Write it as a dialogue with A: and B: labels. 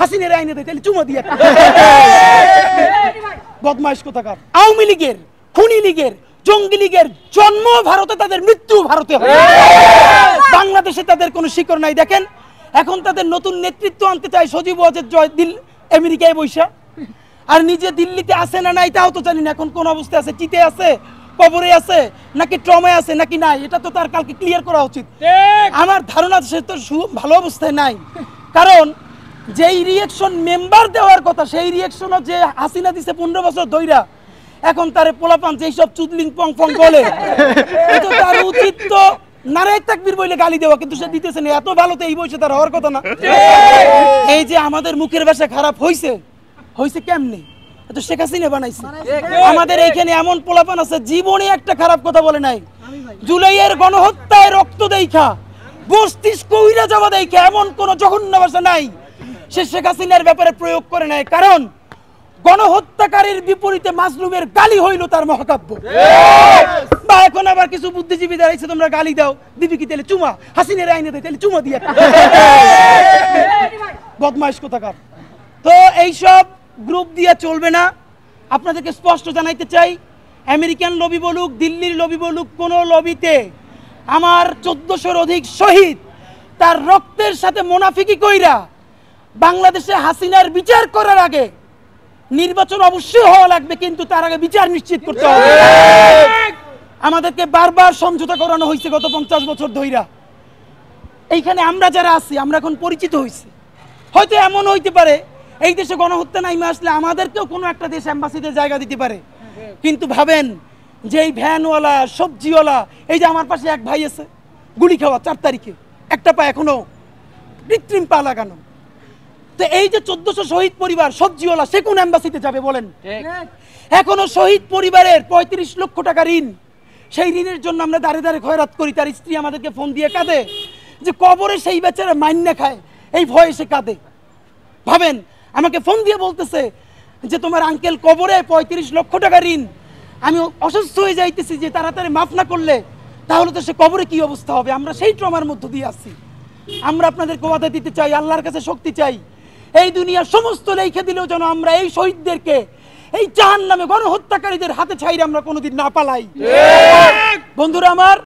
A: হাসিনের আইনে দেয় তাহলে চুমা দিয়ে বদমাইশ কোথাকার। আওয়ামী লীগের, খুনি লীগের, জঙ্গি লীগের জন্ম ভারতে, তাদের মৃত্যু ভারতে হবে। বাংলাদেশে তাদের কোনো শিকড় নাই। দেখেন এখন তাদের নতুন নেতৃত্ব আনতে চায় সজীব ওয়াজেদ জয় দিল আমেরিকায় বৈশা, আর নিজে দিল্লিতে আছে না নাই তাও তো জানি না। এখন কোন অবস্থায় আছে, চিতে আছে, কবরে আছে, নাকি ট্রমায় আছে নাকি নাই, এটা তো তার কালকে ক্লিয়ার করা উচিত। আমার ধারণা সে তো ভালো অবস্থায় নাই, কারণ যেই রিয়েকশন মেম্বার দেওয়ার কথা সেই রিয়েকশনও যে হাসিনা দিছে 15 বছর ধইরা, এখন তারে পোলাপান যেই সব চুদলিং পং পং বলে, এটা তার উচিত তো নারায়ে তাকবীর বলে গালি দেওয়া, কিন্তু সে দিতেছে না। এত ভালো তো এই বয়সে তার হওয়ার কথা না। এই যে আমাদের মুখের ভাষা খারাপ হইছে, হইছে কেমনে? তো শেখ হাসিনা বানাইছে। আমাদের এইখানে এমন পোলাপান আছে জীবনে একটা খারাপ কথা বলে নাই। জুলাইয়ের গণহত্যায় রক্ত দেখা, মস্তিষ্ক উইরা যাওয়া দেখা এমন কোন জঘন্য ভাষা নাই সে শেখ হাসিনার ব্যাপারে প্রয়োগ করে নাই, কারণ গণহত্যাকারীর বিপরীতে মাজলুমের গালি হইল তার মহাকাব্য। বা এখন আবার কিছু বুদ্ধিজীবী দাঁড়াইছে, তোমরা গালি দাও, দিবি কি তাহলে চুমা, হাসিনের আইনে দেয় তাহলে চুমা দিয়ে বদমাইশ কোথাকার। তো এইসব গ্রুপ দিয়ে চলবে না। আপনাদেরকে স্পষ্ট জানাইতে চাই, আমেরিকান লবি বলুক, দিল্লির লবি বলুক, কোন লবিতে আমার 1400-র অধিক শহীদ তার রক্তের সাথে মুনাফিকি কইরা বাংলাদেশে হাসিনার বিচার করার আগে নির্বাচন অবশ্যই হওয়া লাগবে, কিন্তু তার আগে বিচার নিশ্চিত করতে হবে। আমাদেরকে বারবার সমঝোতা করানো হয়েছে গত 50 বছর ধইরা। এইখানে আমরা যারা আছি আমরা এখন পরিচিত হয়েছি। হয়তো এমন হইতে পারে এই দেশে গণহত্যা নাইমে আসলে আমাদেরকেও কোনো একটা দেশ অ্যাম্বাসিতে জায়গা দিতে পারে, কিন্তু ভাবেন যে এই ভ্যানওয়ালা, সবজিওয়ালা, এই যে আমার পাশে এক ভাই আছে গুলি খাওয়া 4 তারিখে, একটা পা এখনো কৃত্রিম পা লাগানো। তো এই যে 1400 শহীদ পরিবার, সবজিওয়ালা, সে কোন অ্যাম্বাসিতে যাবে বলেন? এখনো শহীদ পরিবারের 35 লক্ষ টাকা ঋণ, সেই ঋণের জন্য আমরা দাঁড়ে দাঁড়ে খয়রাত করি। তার স্ত্রী আমাদেরকে ফোন দিয়ে কাঁদে যে কবরে সেই বেচারা মাইন্না খায়, এই ভয়ে সে কাঁদে। ভাবেন আমাকে ফোন দিয়ে বলতেছে যে তোমার আঙ্কেল কবরে 35 লক্ষ টাকা ঋণ, আমি অসুস্থ হয়ে যাইতেছি, যে তাড়াতাড়ি মাফ না করলে তাহলে তো সে কবরে কি অবস্থা হবে। আমরা সেই ট্রমার মধ্য দিয়ে আসছি। আমরা আপনাদেরকে ওয়াদা দিতে চাই, আল্লাহর কাছে শক্তি চাই, এই দুনিয়ার সমস্ত লেখে দিলেও যেন আমরা এই শহীদদেরকে এই জাহান্নামে গণহত্যাকারীদের হাতে ছাইরে আমরা কোনোদিন না পালাই। বন্ধুরা আমার,